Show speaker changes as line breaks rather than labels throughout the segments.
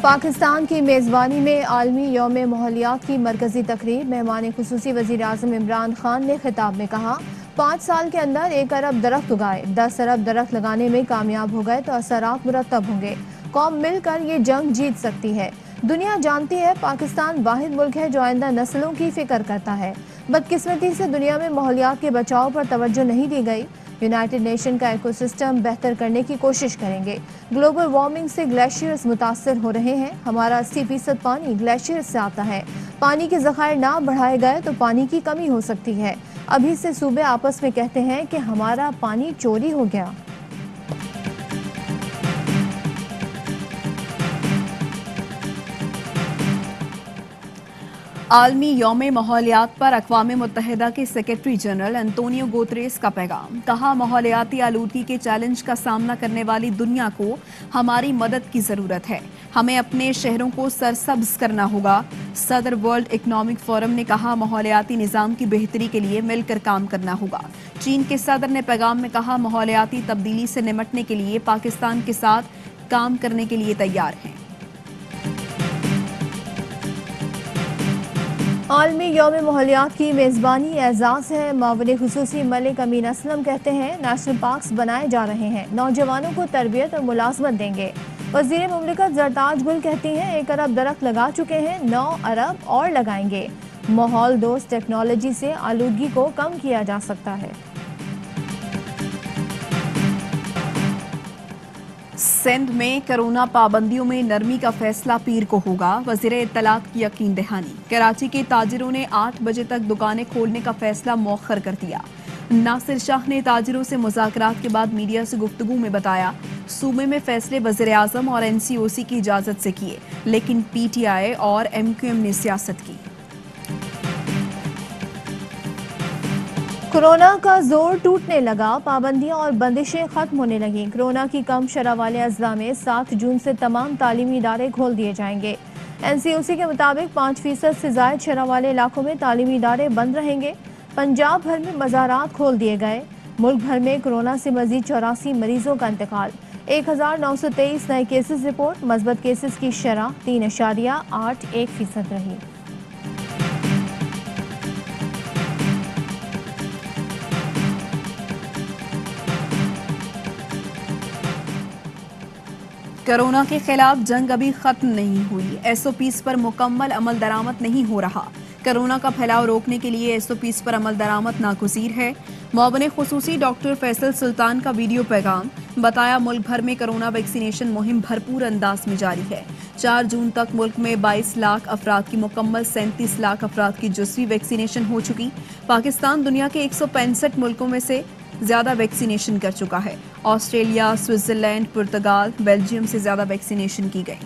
पाकिस्तान की मेज़बानी में आलमी यौम माहौलियात की मरकजी तकरीब। मेहमान खुसूसी वज़ीर आज़म इमरान खान ने खिताब में कहा, 5 साल के अंदर 1 अरब दरख्त उगाए, 10 अरब दरख्त लगाने में कामयाब हो गए तो असरात मुरतब होंगे। कौम मिलकर ये जंग जीत सकती है। दुनिया जानती है पाकिस्तान वाहिद मुल्क है जो आइंदा नस्लों की फिक्र करता है। बदकिस्मती से दुनिया में माहौलियात के बचाव पर तवज्जो नहीं दी गई। यूनाइटेड नेशन का इकोसिस्टम बेहतर करने की कोशिश करेंगे। ग्लोबल वार्मिंग से ग्लेशियर्स मुतासर हो रहे हैं। हमारा 80% पानी ग्लेशियर से आता है। पानी के ज़खायर ना बढ़ाए गए तो पानी की कमी हो सकती है। अभी से सूबे आपस में कहते हैं कि हमारा पानी चोरी हो गया।
आलमी यौम माहौलियात पर अक़वाम मुत्तहिदा के सेक्रेटरी जनरल एंटोनियो गुतेरेस का पैगाम। कहा, माहौलियाती आलूदगी के चैलेंज का सामना करने वाली दुनिया को हमारी मदद की ज़रूरत है। हमें अपने शहरों को सरसब्ज करना होगा। सदर वर्ल्ड इकनॉमिक फोरम ने कहा, माहौलियाती निज़ाम की बेहतरी के लिए मिलकर काम करना होगा। चीन के सदर ने पैगाम में कहा, माहौलियाती तब्दीली से निमटने के लिए पाकिस्तान के साथ काम करने के लिए तैयार हैं।
आलमी यौम माहौलियात की मेज़बानी एजाज़ है। मावने खुसूसी मलिक अमीन असलम कहते हैं, नेशनल पार्क्स बनाए जा रहे हैं, नौजवानों को तरबियत और मुलाजमत देंगे। वज़ीर मुमलिकत ज़रताज गुल कहती हैं, 1 अरब दरख्त लगा चुके हैं, 9 अरब और लगाएंगे। माहौल दोस्त टेक्नोलॉजी से आलूदगी को कम किया जा सकता है।
सिंध में कोरोना पाबंदियों में नरमी का फैसला पीर को होगा। वज़ीर इत्तलात की यकीन दहानी। कराची के ताजिरों ने 8 बजे तक दुकानें खोलने का फैसला मौखर कर दिया। नासिर शाह ने ताजिरों से मुज़ाकरात के बाद मीडिया से गुफ्तगू में बताया, सूबे में फैसले वज़ीर आज़म और NCOC की इजाज़त से किए, लेकिन PTI और MQM ने सियासत की।
कोरोना का जोर टूटने लगा, पाबंदियां और बंदिशें खत्म होने लगी। कोरोना की कम शरह वाले अजला में 7 जून से तमाम तालीमी इदारे खोल दिए जाएंगे। NCOC के मुताबिक 5% से ज़ायद शरह वाले इलाकों में तालीमी इदारे बंद रहेंगे। पंजाब भर में मज़ारात खोल दिए गए। मुल्क भर में कोरोना से मजीद 84 मरीजों का इंतकाल। 1923 नए केसेस रिपोर्ट। मस्बत केसेस की शरह 3.81% रही।
कोरोना के खिलाफ जंग अभी खत्म नहीं हुई। SOPs पर मुकम्मल अमल दरामद नहीं हो रहा। कोरोना का फैलाव रोकने के लिए SOPs पर अमल दरामद नागुज़ीर है। मुआविन खुसूसी डॉक्टर फैसल सुल्तान का वीडियो पैगाम। बताया, मुल्क भर में कोरोना वैक्सीनेशन मुहिम भरपूर अंदाज में जारी है। 4 जून तक मुल्क में 22 लाख अफराद की मुकम्मल, 37 लाख अफराद की जुज़वी वैक्सीनेशन हो चुकी। पाकिस्तान दुनिया के 165 मुल्कों में से ज्यादा वैक्सीनेशन कर चुका है। ऑस्ट्रेलिया, स्विट्जरलैंड, पुर्तगाल, बेल्जियम से ज्यादा वैक्सीनेशन की गई।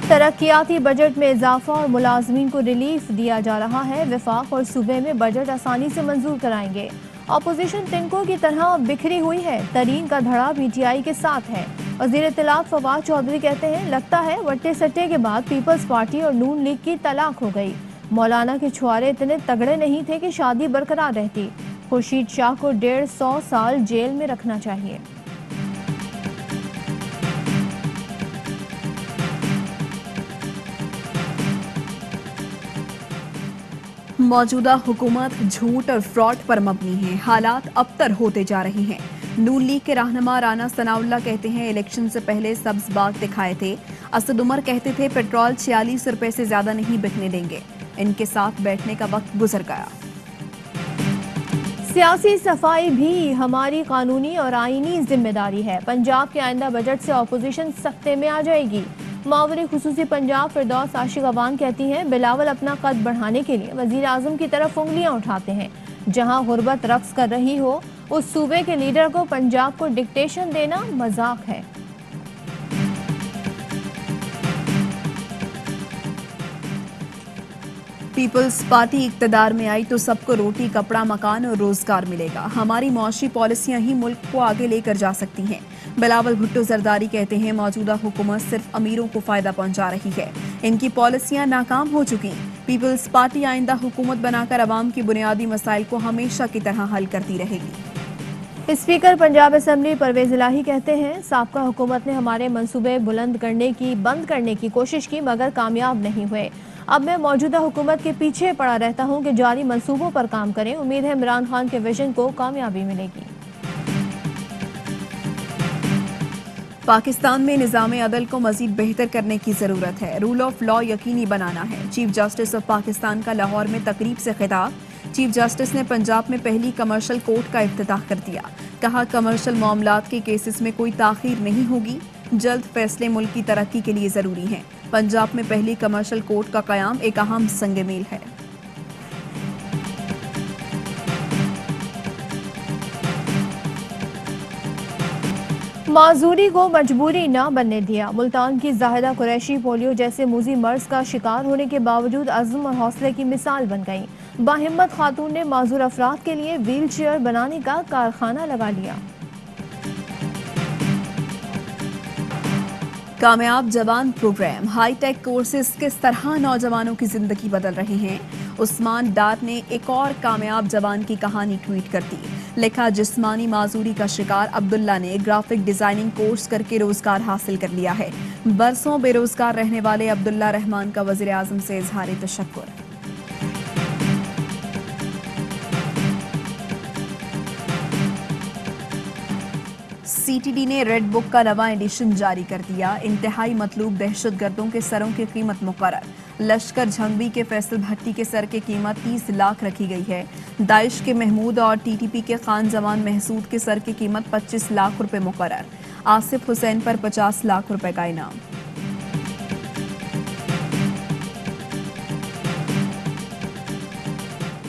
तरक्याती बजट में इजाफा और मुलाजमीन को रिलीफ दिया जा रहा है। वफाक और सूबे में बजट आसानी से मंजूर कराएंगे। अपोजिशन तिनकों की तरह बिखरी हुई है। तरीन का धड़ा PTI के साथ है। वज़ीर इत्तलात फवाद चौधरी कहते हैं, लगता है वट्टे सट्टे के बाद पीपल्स पार्टी और नून लीग की तलाक हो गई। मौलाना के छुआरे इतने तगड़े नहीं थे कि शादी बरकरार रहती। खुर्शीद शाह को 150 साल जेल में रखना चाहिए।
मौजूदा हुकूमत झूठ और फ्रॉड पर मबनी है। हालात अबतर होते जा रहे हैं। नून लीग के रहनुमा राना सनाउल्लाह कहते हैं, इलेक्शन से पहले सब्ज बाग दिखाए थे। असद उमर कहते थे, पेट्रोल 46 रुपए से ज्यादा नहीं बिकने देंगे। इनके साथ बैठने का वक्त गुजर गया।
सियासी सफाई भी हमारी कानूनी और आईनी जिम्मेदारी है। पंजाब के आइंदा बजट से अपोजिशन सख्ते में आ जाएगी। मावरी खुसूसी पंजाब फिरदौस आशिक अवान कहती हैं, बिलावल अपना कद बढ़ाने के लिए वजीर आजम की तरफ उंगलियां उठाते हैं। जहां गुर्बत रक्स कर रही हो, उस सूबे के लीडर को पंजाब को डिक्टेशन देना मजाक है।
पीपल्स पार्टी इक्तदार में आई तो सबको रोटी, कपड़ा, मकान और रोजगार मिलेगा। हमारी मुआशी पॉलिसियां ही मुल्क को आगे लेकर जा सकती हैं। बिलावल भुट्टो जरदारी कहते हैं, मौजूदा हुकूमत सिर्फ अमीरों को फायदा पहुंचा रही है। इनकी पॉलिसियां नाकाम हो चुकी। पीपल्स पार्टी आइंदा हुकूमत बनाकर अवाम की बुनियादी मसाइल को हमेशा की तरह हल करती रहेगी।
स्पीकर पंजाब असेंबली परवेज इलाही कहते हैं, साबका हुकूमत ने हमारे मंसूबे बंद करने की कोशिश की मगर कामयाब नहीं हुए। अब मैं मौजूदा हुकूमत के पीछे पड़ा रहता हूं कि जारी मंसूबों पर काम करें। उम्मीद है इमरान खान के विजन को कामयाबी मिलेगी।
पाकिस्तान में निज़ाम अदल को मजीद बेहतर करने की जरूरत है। रूल ऑफ लॉ यकीनी बनाना है। चीफ जस्टिस ऑफ पाकिस्तान का लाहौर में तकरीब से खिताब। चीफ जस्टिस ने पंजाब में पहली कमर्शियल कोर्ट का इफ्तिताह कर दिया। कहा, कमर्शियल मामलात के केसेस में कोई ताखीर नहीं होगी। जल्द फैसले मुल्क की तरक्की के लिए जरूरी हैं। पंजाब में पहली कमर्शियल कोर्ट का कयाम एक अहम संग-ए-मील है।
माजूरी को मजबूरी न बनने दिया। मुल्तान की जाहिदा कुरैशी पोलियो जैसे मूजी मर्ज का शिकार होने के बावजूद अज़्म और हौसले की मिसाल बन गई। बाहिम्मत खातून ने माजूर अफराद के लिए व्हील चेयर बनाने का कारखाना लगा लिया।
कामयाब जवान प्रोग्राम, हाईटेक कोर्सेज किस तरह नौजवानों की जिंदगी बदल रहे हैं। उस्मान डार ने एक और कामयाब जवान की कहानी ट्वीट कर दी। लिखा, जिस्मानी माजूरी का शिकार अब्दुल्ला ने ग्राफिक डिजाइनिंग कोर्स करके रोजगार हासिल कर लिया है। बरसों बेरोजगार रहने वाले अब्दुल्ला रहमान का वजीर आजम से इजहार तशक्कुर। सीटीडी ने रेड बुक का नवा एडिशन जारी कर दिया। इंतहाई मतलूब दहशतगर्दों के सरों की कीमत मुकर्रर। लश्कर झंगवी के फैसल भट्टी के सर की कीमत 30 लाख रखी गई है। दाइश के महमूद और टीटीपी के खान जमान महसूद के सर की कीमत 25 लाख रुपए मुकर्रर। आसिफ हुसैन पर 50 लाख रुपए का इनाम।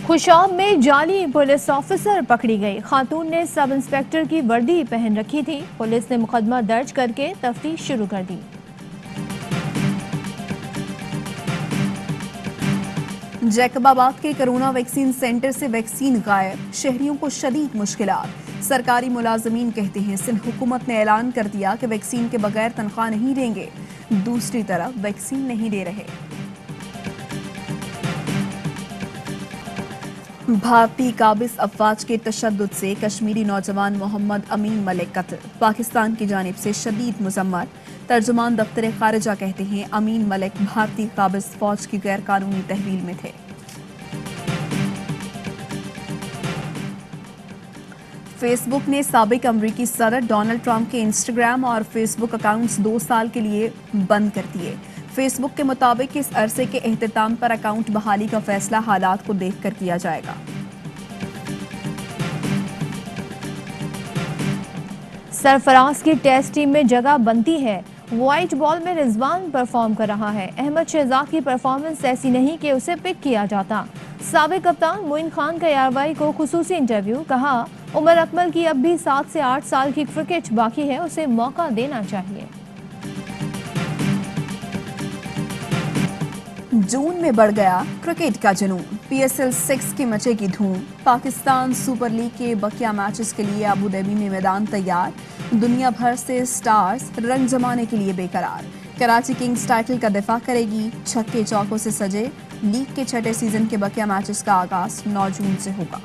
खुशाब में जाली पुलिस ऑफिसर पकड़ी गई। खातून ने सब इंस्पेक्टर की वर्दी पहन रखी थी। पुलिस ने मुकदमा दर्ज करके तफ्तीश शुरू कर दी।
जैकबाबाद के कोरोना वैक्सीन सेंटर से वैक्सीन गायब। शहरियों को शदीद मुश्किलात। सरकारी मुलाजमीन कहते हैं, सिंध हुकूमत ने ऐलान कर दिया कि वैक्सीन के बगैर तनख्वाह नहीं देंगे। दूसरी तरफ वैक्सीन नहीं दे रहे। भारतीय काबिज अफवाज के तशद्दुद से कश्मीरी नौजवान मोहम्मद अमीन मलिक कत्ल। पाकिस्तान की जानिब से शदीद मुजम्मत। तर्जुमान दफ्तर खारिजा कहते हैं, अमीन मलिक भारतीय काबिज फौज की गैर कानूनी तहवील में थे। फेसबुक ने साबिक अमरीकी सदर डोनाल्ड ट्रंप के इंस्टाग्राम और फेसबुक अकाउंट्स 2 साल के लिए बंद कर दिए। फेसबुक के मुताबिक इस अरसे के एहतिताम पर अकाउंट बहाली का फैसला हालात को देखकर किया जाएगा।
सरफराज की टेस्ट टीम में जगह बनती है। व्हाइट बॉल में रिजवान परफॉर्म कर रहा है। अहमद शहजाद की परफॉर्मेंस ऐसी नहीं कि उसे पिक किया जाता। साबिक कप्तान मोइन खान का यारवाई को खुसूसी इंटरव्यू। कहा, उमर अकमल की अब भी 7 से 8 साल की क्रिकेट बाकी है, उसे मौका देना चाहिए।
जून में बढ़ गया क्रिकेट का जुनून। PSL 6 की मचेगी धूम। पाकिस्तान सुपर लीग के बकिया मैचेस के लिए अबू धाबी में मैदान तैयार। दुनिया भर से स्टार्स रंग जमाने के लिए बेकरार। कराची किंग्स टाइटल का दिफा करेगी। छक्के चौकों से सजे लीग के 6ठे सीजन के बकिया मैचेस का आगाज 9 जून से होगा।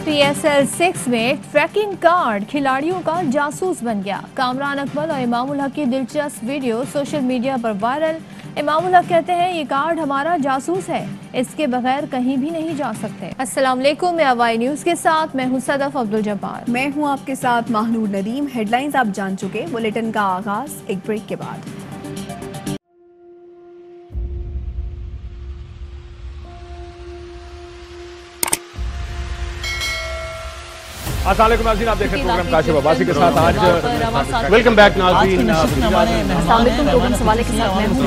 PSL 6 में ट्रैकिंग कार्ड खिलाड़ियों का जासूस बन गया। कामरान अकमल और इमामुल हक की दिलचस्प वीडियो सोशल मीडिया पर वायरल। इमामुल हक कहते हैं, ये कार्ड हमारा जासूस है, इसके बगैर कहीं भी नहीं जा सकते। अस्सलाम वालेकुम, मैं अवाई न्यूज के साथ मैं हूं सदफ अब्दुल जब्बार।
मैं हूं आपके साथ माहनूर नदीम। हेडलाइंस आप जान चुके। बुलेटिन का आगाज एक ब्रेक के बाद।
अस्सलाम वालेकुम नाज़रीन, आप देख रहे हैं प्रोग्राम काशिफ अब्बासी के साथ। आज वेलकम बैक नाज़रीन।
प्रोग्राम सवाले के साथ मैं हूं